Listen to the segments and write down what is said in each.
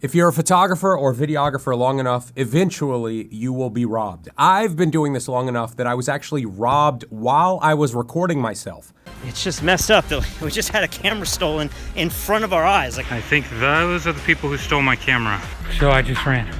If you're a photographer or videographer long enough, eventually you will be robbed. I've been doing this long enough that I was actually robbed while I was recording myself. It's just messed up though. We just had a camera stolen in front of our eyes. I think those are the people who stole my camera. So I just ran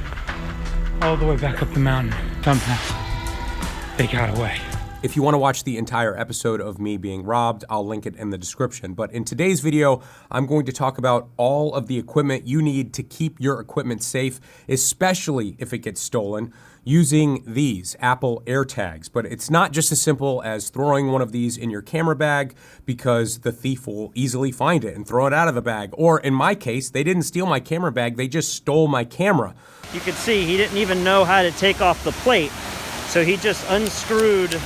all the way back up the mountain. Somehow they got away. If you want to watch the entire episode of me being robbed, I'll link it in the description. But in today's video, I'm going to talk about all of the equipment you need to keep your equipment safe, especially if it gets stolen, using these Apple AirTags. But it's not just as simple as throwing one of these in your camera bag because the thief will easily find it and throw it out of the bag. Or in my case, they didn't steal my camera bag, they just stole my camera. You can see he didn't even know how to take off the plate. So he just unscrewed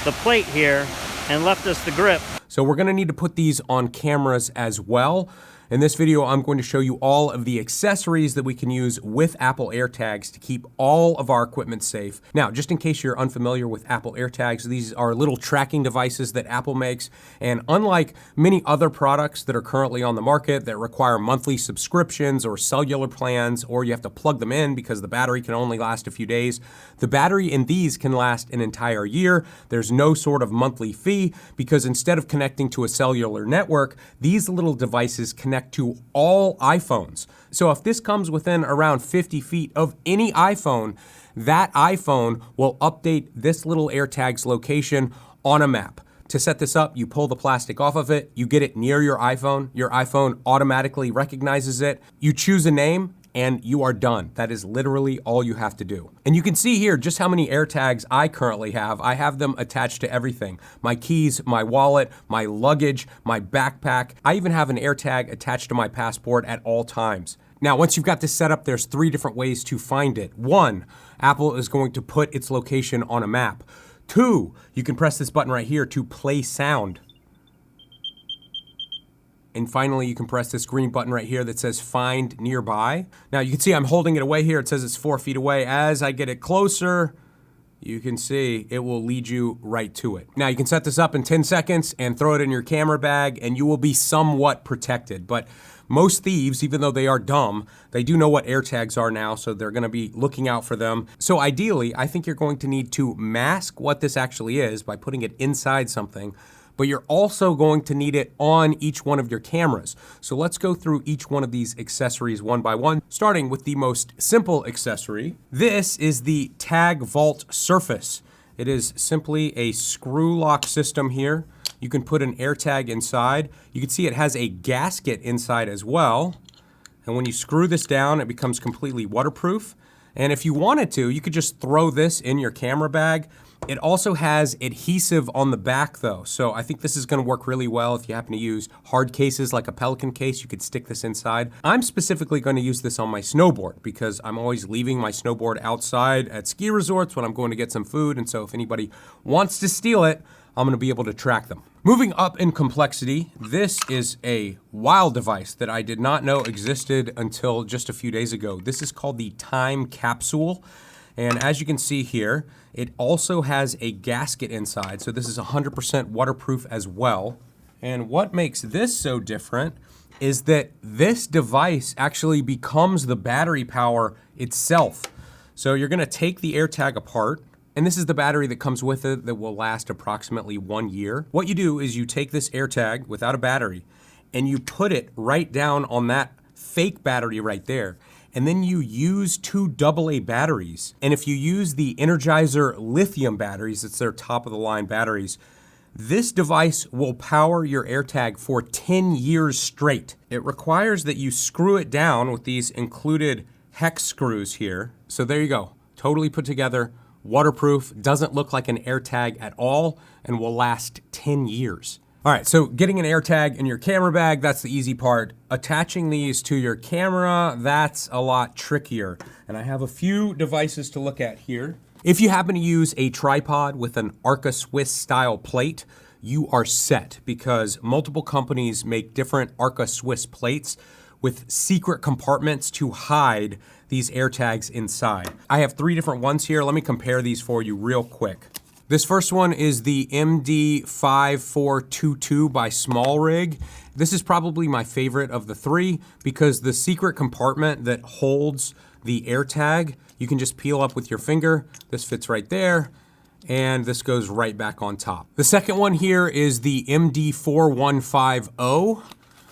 the plate here and left us the grip. So we're gonna need to put these on cameras as well. In this video, I'm going to show you all of the accessories that we can use with Apple AirTags to keep all of our equipment safe. Now, just in case you're unfamiliar with Apple AirTags, these are little tracking devices that Apple makes. And unlike many other products that are currently on the market that require monthly subscriptions or cellular plans, or you have to plug them in because the battery can only last a few days, the battery in these can last an entire year. There's no sort of monthly fee because instead of connecting to a cellular network, these little devices connect to all iPhones. So if this comes within around 50 feet of any iPhone, that iPhone will update this little AirTag's location on a map. To set this up, you pull the plastic off of it, you get it near your iPhone automatically recognizes it, you choose a name, and you are done. That is literally all you have to do. And you can see here just how many AirTags I currently have. I have them attached to everything. My keys, my wallet, my luggage, my backpack. I even have an AirTag attached to my passport at all times. Now, once you've got this set up, there's 3 different ways to find it. 1, Apple is going to put its location on a map. 2, you can press this button right here to play sound. And finally, you can press this green button right here that says Find Nearby. Now you can see I'm holding it away here. It says it's 4 feet away. As I get it closer, you can see it will lead you right to it. Now you can set this up in 10 seconds and throw it in your camera bag and you will be somewhat protected. But most thieves, even though they are dumb, they do know what AirTags are now, so they're gonna be looking out for them. So ideally, I think you're going to need to mask what this actually is by putting it inside something, but you're also going to need it on each one of your cameras. So let's go through each one of these accessories one by one, starting with the most simple accessory. This is the Tag Vault Surface. It is simply a screw lock system here. You can put an AirTag inside. You can see it has a gasket inside as well. And when you screw this down, it becomes completely waterproof. And if you wanted to, you could just throw this in your camera bag. It also has adhesive on the back though, so I think this is gonna work really well if you happen to use hard cases like a Pelican case. You could stick this inside. I'm specifically gonna use this on my snowboard because I'm always leaving my snowboard outside at ski resorts when I'm going to get some food, and so if anybody wants to steal it, I'm gonna be able to track them. Moving up in complexity, this is a wild device that I did not know existed until just a few days ago. This is called the Time Capsule. And as you can see here, it also has a gasket inside. So this is 100% waterproof as well. And what makes this so different is that this device actually becomes the battery power itself. So you're gonna take the AirTag apart, and this is the battery that comes with it that will last approximately 1 year. What you do is you take this AirTag without a battery and you put it right down on that fake battery right there. And then you use 2 AA batteries. And if you use the Energizer lithium batteries, it's their top of the line batteries, this device will power your AirTag for 10 years straight. It requires that you screw it down with these included hex screws here. So there you go, totally put together, waterproof, doesn't look like an AirTag at all, and will last 10 years. All right, so getting an AirTag in your camera bag, that's the easy part. Attaching these to your camera, that's a lot trickier. And I have a few devices to look at here. If you happen to use a tripod with an Arca Swiss style plate, you are set because multiple companies make different Arca Swiss plates with secret compartments to hide these AirTags inside. I have 3 different ones here. Let me compare these for you real quick. This first one is the MD5422 by Smallrig. This is probably my favorite of the three because the secret compartment that holds the AirTag, you can just peel up with your finger. This fits right there, and this goes right back on top. The second one here is the MD4150,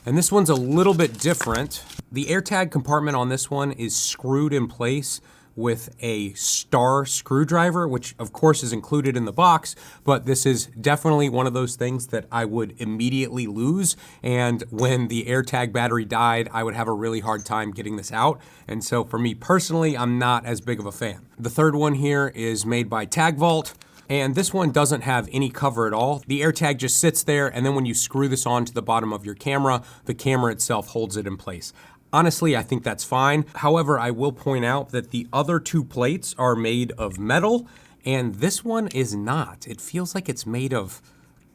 and this one's a little bit different. The AirTag compartment on this one is screwed in place with a star screwdriver, which of course is included in the box, but this is definitely one of those things that I would immediately lose. And when the AirTag battery died, I would have a really hard time getting this out. And so for me personally, I'm not as big of a fan. The third one here is made by TagVault. And this one doesn't have any cover at all. The AirTag just sits there, and then when you screw this onto the bottom of your camera, the camera itself holds it in place. Honestly, I think that's fine. However, I will point out that the other two plates are made of metal, and this one is not. It feels like it's made of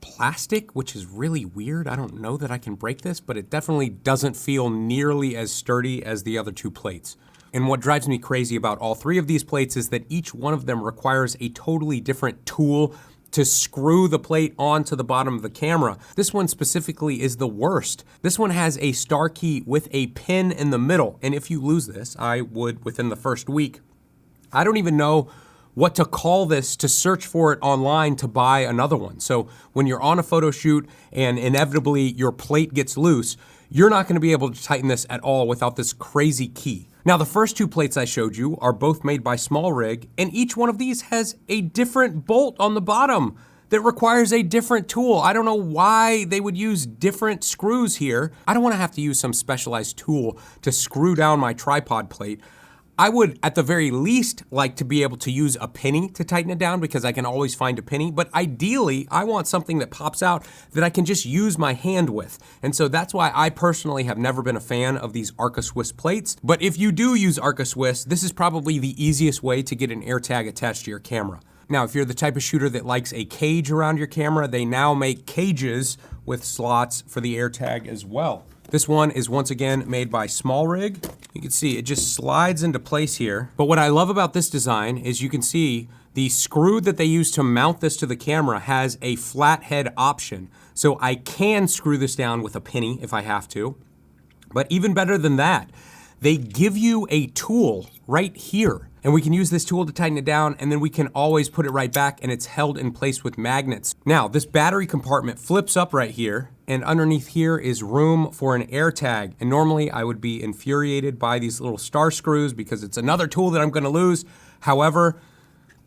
plastic, which is really weird. I don't know that I can break this, but it definitely doesn't feel nearly as sturdy as the other two plates. And what drives me crazy about all three of these plates is that each one of them requires a totally different tool to screw the plate onto the bottom of the camera. This one specifically is the worst. This one has a star key with a pin in the middle, and if you lose this, I would within the first week. I don't even know what to call this to search for it online to buy another one. So when you're on a photo shoot and inevitably your plate gets loose, you're not gonna be able to tighten this at all without this crazy key. Now, the first two plates I showed you are both made by Smallrig, and each one of these has a different bolt on the bottom that requires a different tool. I don't know why they would use different screws here. I don't wanna have to use some specialized tool to screw down my tripod plate. I would, at the very least, like to be able to use a penny to tighten it down because I can always find a penny, but ideally, I want something that pops out that I can just use my hand with. And so that's why I personally have never been a fan of these Arca Swiss plates. But if you do use Arca Swiss, this is probably the easiest way to get an AirTag attached to your camera. Now, if you're the type of shooter that likes a cage around your camera, they now make cages with slots for the AirTag as well. This one is once again made by Smallrig. You can see it just slides into place here. But what I love about this design is you can see the screw that they use to mount this to the camera has a flathead option. So I can screw this down with a penny if I have to. But even better than that, they give you a tool right here. And we can use this tool to tighten it down, and then we can always put it right back, and it's held in place with magnets. Now, this battery compartment flips up right here, and underneath here is room for an AirTag. And normally I would be infuriated by these little star screws because it's another tool that I'm gonna lose. However,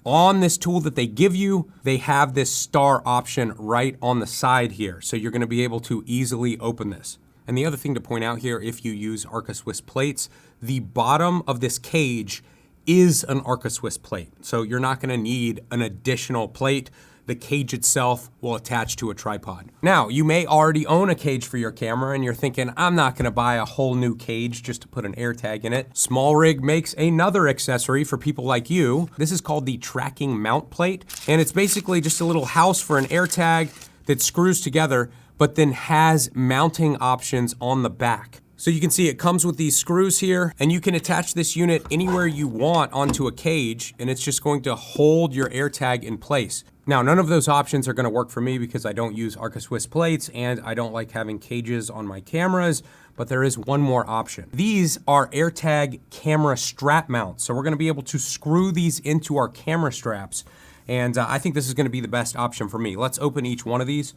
on this tool that they give you, they have this star option right on the side here. So you're gonna be able to easily open this. And the other thing to point out here, if you use Arca Swiss plates, the bottom of this cage is an Arca Swiss plate. So you're not gonna need an additional plate. The cage itself will attach to a tripod. Now, you may already own a cage for your camera and you're thinking, I'm not gonna buy a whole new cage just to put an AirTag in it. Smallrig makes another accessory for people like you. This is called the tracking mount plate, and it's basically just a little house for an AirTag that screws together, but then has mounting options on the back. So you can see it comes with these screws here, and you can attach this unit anywhere you want onto a cage, and it's just going to hold your AirTag in place. Now, none of those options are gonna work for me because I don't use Arca Swiss plates and I don't like having cages on my cameras, but there is one more option. These are AirTag camera strap mounts. So we're gonna be able to screw these into our camera straps. And I think this is gonna be the best option for me. Let's open each one of these.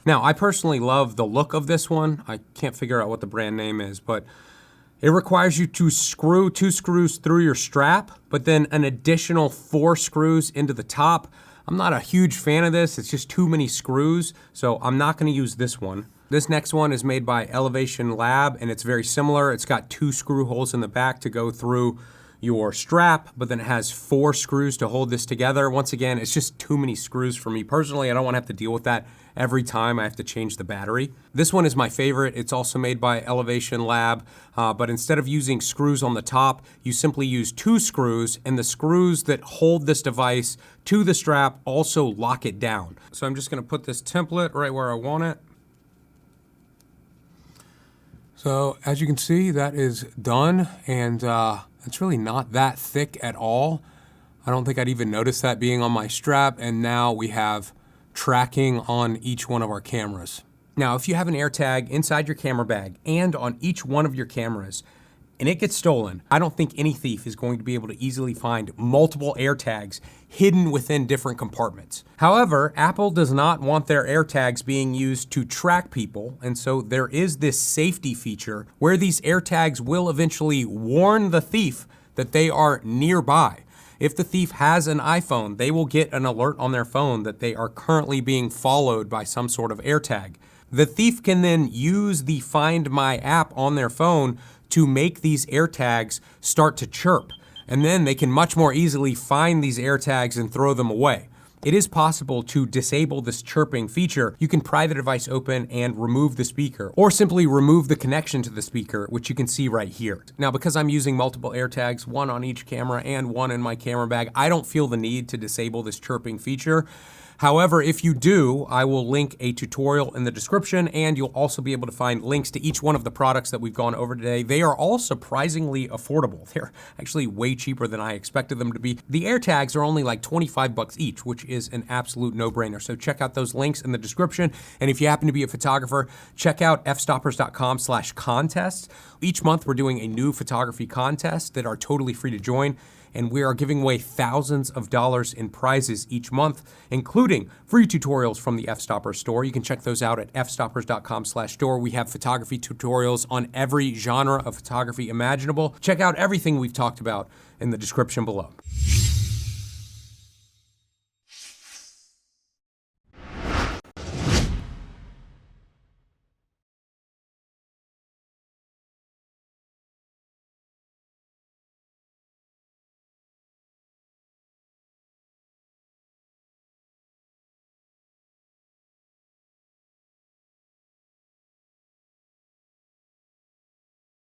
Now, I personally love the look of this one. I can't figure out what the brand name is, but it requires you to screw 2 screws through your strap, but then an additional 4 screws into the top. I'm not a huge fan of this. It's just too many screws, so I'm not gonna use this one. This next one is made by Elevation Lab, and it's very similar. It's got 2 screw holes in the back to go through your strap, but then it has 4 screws to hold this together. Once again, it's just too many screws for me personally. I don't wanna have to deal with that every time I have to change the battery. This one is my favorite. It's also made by Elevation Lab, but instead of using screws on the top, you simply use 2 screws, and the screws that hold this device to the strap also lock it down. So I'm just gonna put this template right where I want it. So as you can see, that is done, and it's really not that thick at all. I don't think I'd even notice that being on my strap, and now we have tracking on each one of our cameras. Now, if you have an AirTag inside your camera bag and on each one of your cameras, and it gets stolen, I don't think any thief is going to be able to easily find multiple AirTags hidden within different compartments. However, Apple does not want their AirTags being used to track people, and so there is this safety feature where these AirTags will eventually warn the thief that they are nearby. If the thief has an iPhone, they will get an alert on their phone that they are currently being followed by some sort of AirTag. The thief can then use the Find My app on their phone to make these AirTags start to chirp. And then they can much more easily find these AirTags and throw them away. It is possible to disable this chirping feature. You can pry the device open and remove the speaker, or simply remove the connection to the speaker, which you can see right here. Now, because I'm using multiple AirTags, one on each camera and one in my camera bag, I don't feel the need to disable this chirping feature. However, if you do, I will link a tutorial in the description, and you'll also be able to find links to each one of the products that we've gone over today. They are all surprisingly affordable. They're actually way cheaper than I expected them to be. The AirTags are only like 25 bucks each, which is an absolute no-brainer. So check out those links in the description. And if you happen to be a photographer, check out fstoppers.com/contest. Each month we're doing a new photography contest that are totally free to join. And we are giving away thousands of dollars in prizes each month, including free tutorials from the Fstoppers store. You can check those out at fstoppers.com/store. We have photography tutorials on every genre of photography imaginable. Check out everything we've talked about in the description below.